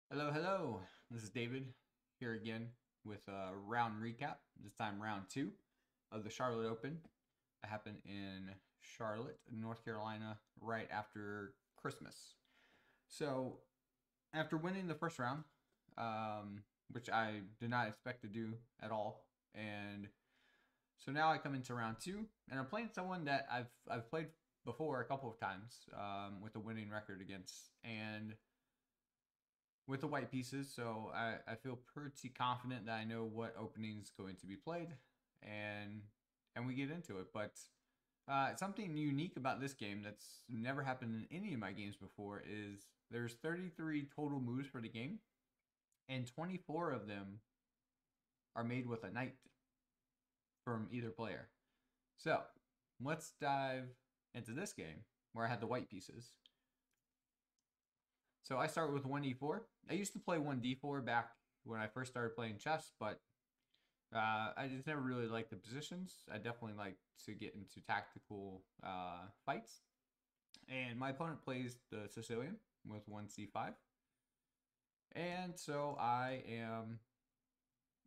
Hello, hello. This is David here again with a round recap. This time, round two of the Charlotte Open. It happened in Charlotte, North Carolina, right after Christmas. So, after winning the first round, which I did not expect to do at all, and so now I come into round two, and I'm playing someone that I've played before a couple of times with a winning record against, and with the white pieces, so I feel pretty confident that I know what opening is going to be played, and we get into it. But something unique about this game that's never happened in any of my games before is there's 33 total moves for the game, and 24 of them are made with a knight from either player. So let's dive into this game where I had the white pieces. So I start with 1e4. I used to play 1d4 back when I first started playing chess, but I just never really liked the positions. I definitely like to get into tactical fights. And my opponent plays the Sicilian with 1c5. And so I am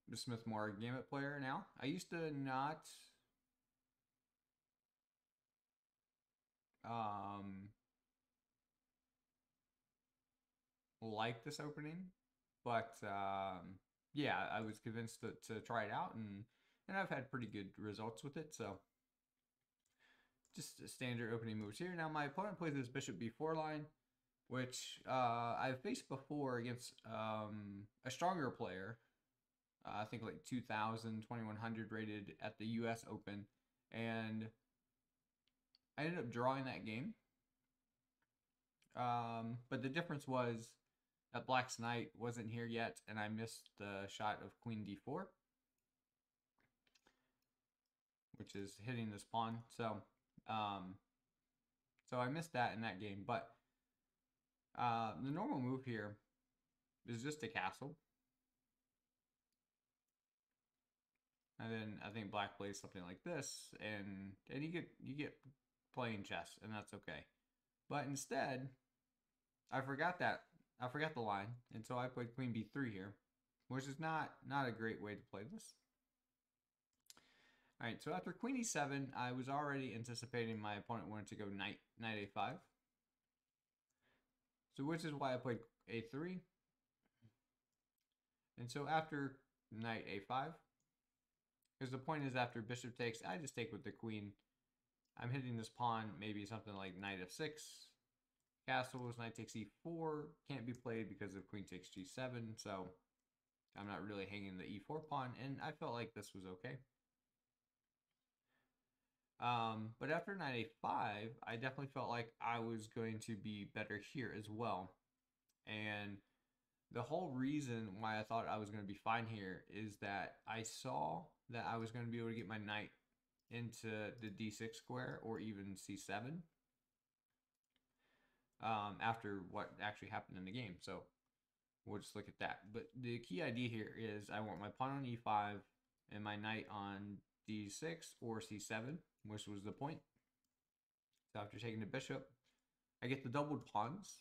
the Smith Morgan Gambit player now. I used to not um, like this opening, but yeah, I was convinced to try it out, and I've had pretty good results with it. So just standard opening moves here. Now my opponent plays this Bishop B4 line, which I've faced before against a stronger player. I think like 2000, 2100 rated at the U.S. Open, and I ended up drawing that game. But the difference was that Black's Knight wasn't here yet, and I missed the shot of Queen D4, which is hitting this pawn. Um, so I missed that in that game. But the normal move here is just a castle, and then I think Black plays something like this, and you get playing chess, and that's okay. But instead, I forgot that I forgot the line, and so I played Queen B3 here, which is not a great way to play this. All right, so after Queen E7, I was already anticipating my opponent wanted to go Knight A5. So which is why I played A3. And so after Knight A5, because the point is after Bishop takes, I just take with the Queen. I'm hitting this pawn, maybe something like Knight F6. Castles, Knight takes E4, can't be played because of Queen takes G7, so I'm not really hanging the E4 pawn, and I felt like this was okay. But after knight a5, I definitely felt like I was going to be better here as well. And the whole reason why I thought I was going to be fine here is that I saw that I was going to be able to get my knight into the d6 square or even c7 after what actually happened in the game. So we'll just look at that. But the key idea here is I want my pawn on e5 and my knight on d6 or c7, which was the point. So after taking the bishop, I get the doubled pawns.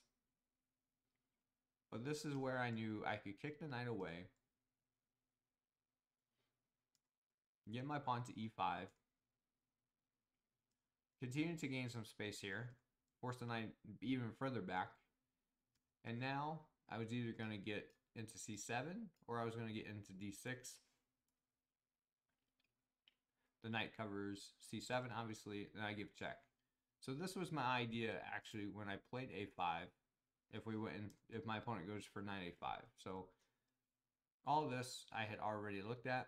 But this is where I knew I could kick the knight away, get my pawn to e5, continue to gain some space here, force the knight even further back, and now I was either going to get into c7 or I was going to get into d6. The knight covers c7, obviously, and I give check. So this was my idea actually when I played a5. If my opponent goes for knight a5. So all of this I had already looked at.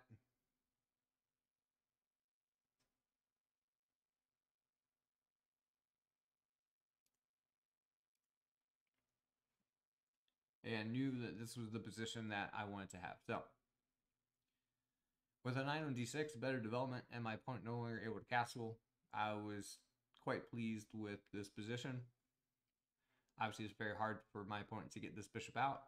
And knew that this was the position that I wanted to have. So with a knight on d6, better development, and my opponent no longer able to castle, I was quite pleased with this position. Obviously, it's very hard for my opponent to get this bishop out.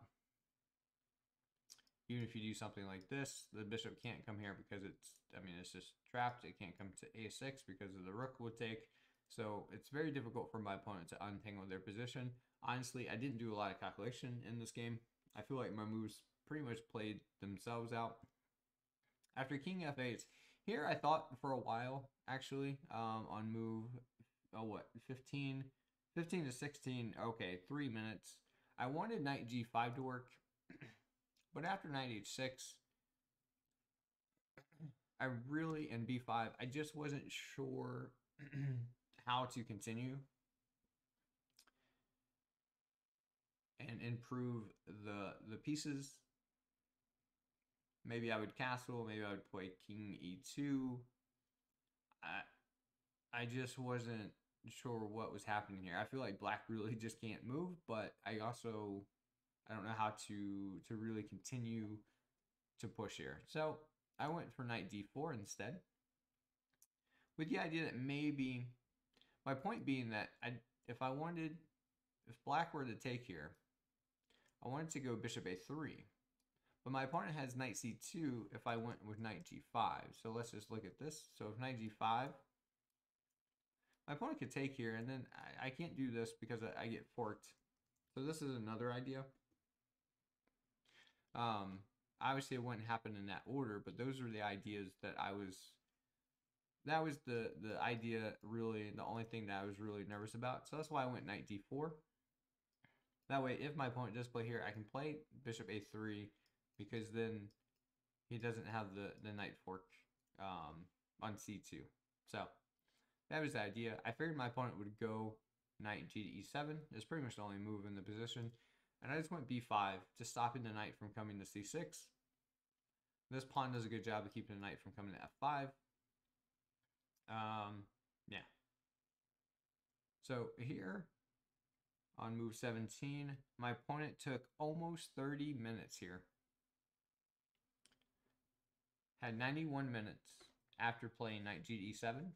Even if you do something like this, the bishop can't come here because it's just trapped. It can't come to a6 because of the rook would take. So it's very difficult for my opponent to untangle their position. Honestly, I didn't do a lot of calculation in this game. I feel like my moves pretty much played themselves out. After king f8, here I thought for a while, actually, on move, what, 15, 15 to 16, okay, 3 minutes. I wanted knight g5 to work, but after knight h6, I really, and b5, I just wasn't sure how to continue and improve the pieces. Maybe I would castle, maybe I would play king e2. I just wasn't sure what was happening here. I feel like black really just can't move, but I don't know how to really continue to push here. So I went for knight d4 instead, with the idea that maybe, my point being that if black were to take here, I wanted to go bishop a3. But my opponent has knight c2 if I went with knight g5. So let's just look at this. So if knight g5, my opponent could take here, and then I can't do this because I get forked. So this is another idea. Obviously it wouldn't happen in that order, but those are the ideas that that was the idea, really, the only thing that I was really nervous about. So that's why I went knight d4. That way, if my opponent does play here, I can play bishop a3, because then he doesn't have the knight fork on c2. So that was the idea. I figured my opponent would go knight g to e7. It's pretty much the only move in the position. And I just went b5, just stopping the knight from coming to c6. This pawn does a good job of keeping the knight from coming to f5. Yeah. So here, on move 17, my opponent took almost 30 minutes here. Had 91 minutes after playing knight g to e7.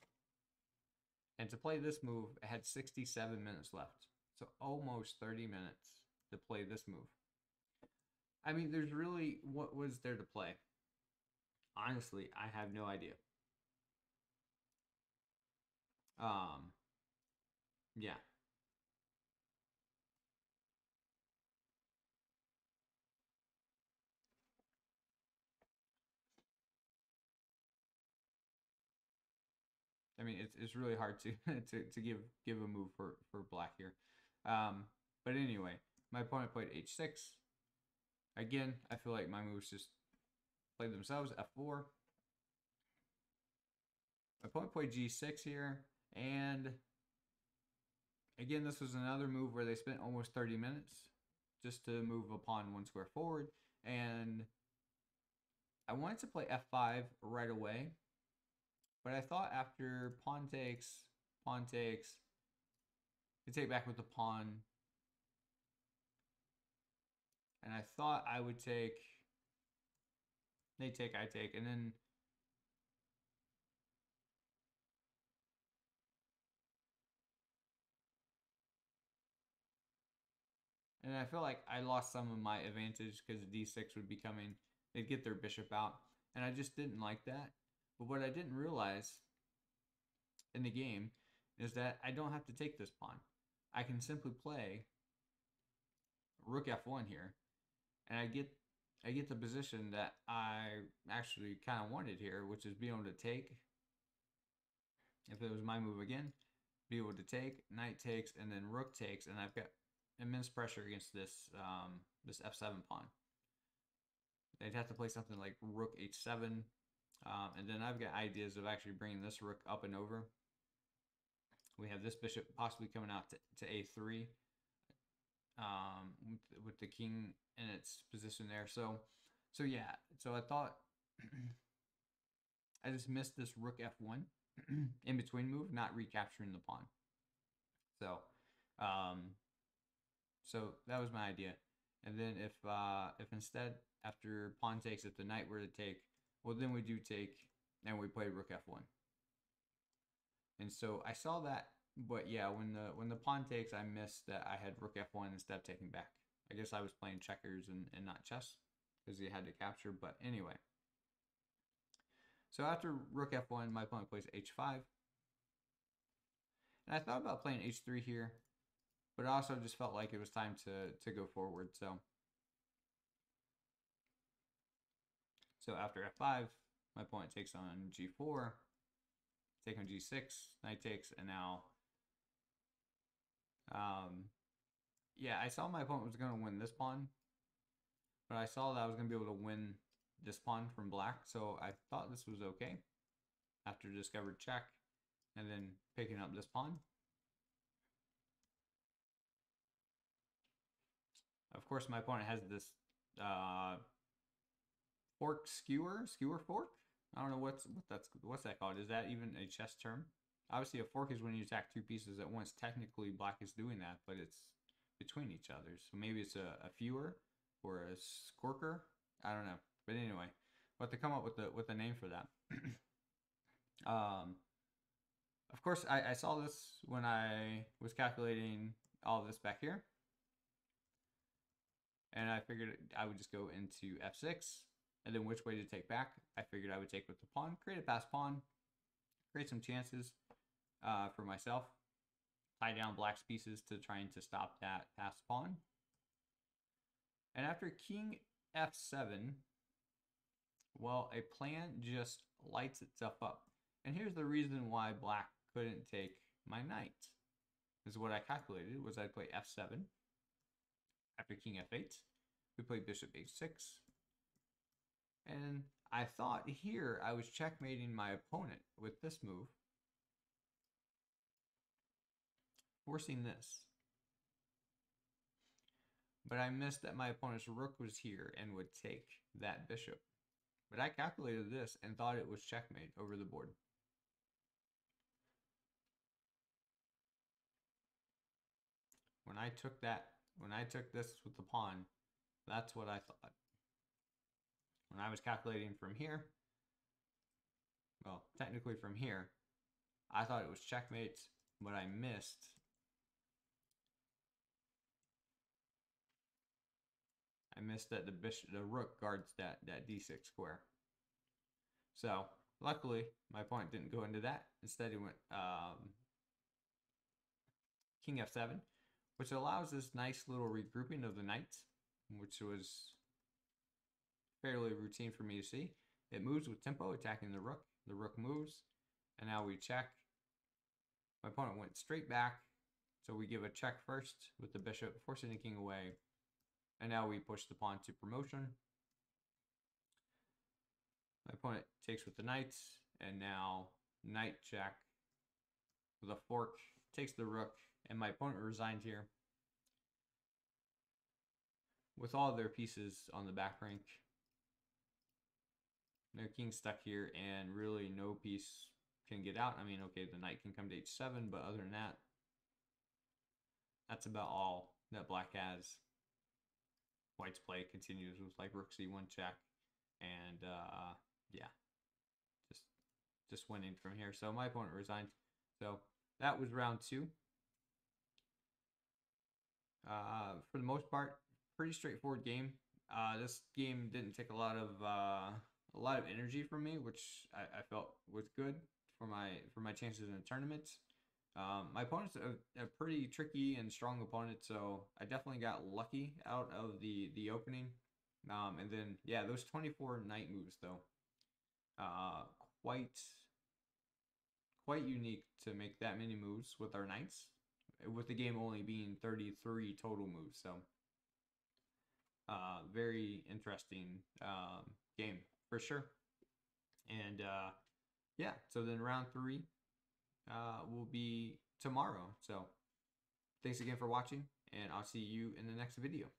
And to play this move, it had 67 minutes left. So almost 30 minutes to play this move. I mean, there's really, what was there to play? Honestly, I have no idea. Yeah. I mean, it's really hard to to give a move for black here. But anyway, my opponent played h6. Again, I feel like my moves just played themselves. f4. My opponent played g6 here, and again, this was another move where they spent almost 30 minutes just to move a pawn 1 square forward, and I wanted to play f5 right away, but I thought after pawn takes, to take back with the pawn, and I thought I would take, they take, I take, and then I feel like I lost some of my advantage because d6 would be coming. They'd get their bishop out, and I just didn't like that. But what I didn't realize in the game is that I don't have to take this pawn. I can simply play rook f1 here, and I get the position that I actually kind of wanted here, which is being able to take. If it was my move again, be able to take, knight takes, and then rook takes, and I've got immense pressure against this this f7 pawn. They'd have to play something like rook h7, and then I've got ideas of actually bringing this rook up and over. We have this bishop possibly coming out to a3, with the king in its position there. So yeah, so I thought I just missed this rook f1 in between move, not recapturing the pawn. So so that was my idea. And then if instead, after pawn takes, if the knight were to take, well, then we do take, and we play rook f1. And so I saw that, but yeah, when the pawn takes, I missed that I had rook f1 instead of taking back. I guess I was playing checkers and not chess, because he had to capture, but anyway. So after rook f1, my opponent plays h5. And I thought about playing h3 here, but I also just felt like it was time to go forward. So So after f5, my opponent takes on g4, take on g6, knight takes, and now, yeah, I saw my opponent was going to win this pawn, but I saw that I was going to be able to win this pawn from black, so I thought this was okay. After discovered check, and then picking up this pawn. Of course, my opponent has this skewer fork. I don't know what's that called. Is that even a chess term? Obviously, a fork is when you attack two pieces at once. Technically, black is doing that, but it's between each other. So maybe it's a fewer or a skorker. I don't know. But anyway, but to come up with a name for that. Of course, I saw this when I was calculating all of this back here. And I figured I would just go into f6, and then which way to take back. I figured I would take with the pawn, create a passed pawn, create some chances for myself, tie down black's pieces to trying to stop that passed pawn. And after king f7, well, a plan just lights itself up. And here's the reason why black couldn't take my knight. This is what I calculated, was I'd play f7. After king f8, we played bishop h6. And I thought here I was checkmating my opponent with this move, forcing this. But I missed that my opponent's rook was here and would take that bishop. But I calculated this and thought it was checkmate over the board. When I took this with the pawn, that's what I thought. When I was calculating from here, well, technically from here, I thought it was checkmate, but I missed. I missed that the rook guards that d6 square. So luckily, my opponent didn't go into that. Instead, he went king f7, which allows this nice little regrouping of the knights, which was fairly routine for me to see. It moves with tempo, attacking the rook. The rook moves, and now we check. My opponent went straight back, so we give a check first with the bishop, forcing the king away, and now we push the pawn to promotion. My opponent takes with the knights, and now knight check with a fork, takes the rook, and my opponent resigned here with all of their pieces on the back rank. Their king stuck here, and really no piece can get out. I mean, okay, the knight can come to h7, but other than that, that's about all that black has. White's play continues with like rook c1 check, and yeah, just winning from here. So my opponent resigned. So that was round 2. For the most part, pretty straightforward game. This game didn't take a lot of energy from me, which I felt was good for my chances in the tournament. My opponent's a pretty tricky and strong opponent, so I definitely got lucky out of the opening. And then yeah, those 24 knight moves though, quite unique to make that many moves with our knights, with the game only being 33 total moves. So very interesting game for sure. And yeah, so then round 3 will be tomorrow. So thanks again for watching, and I'll see you in the next video.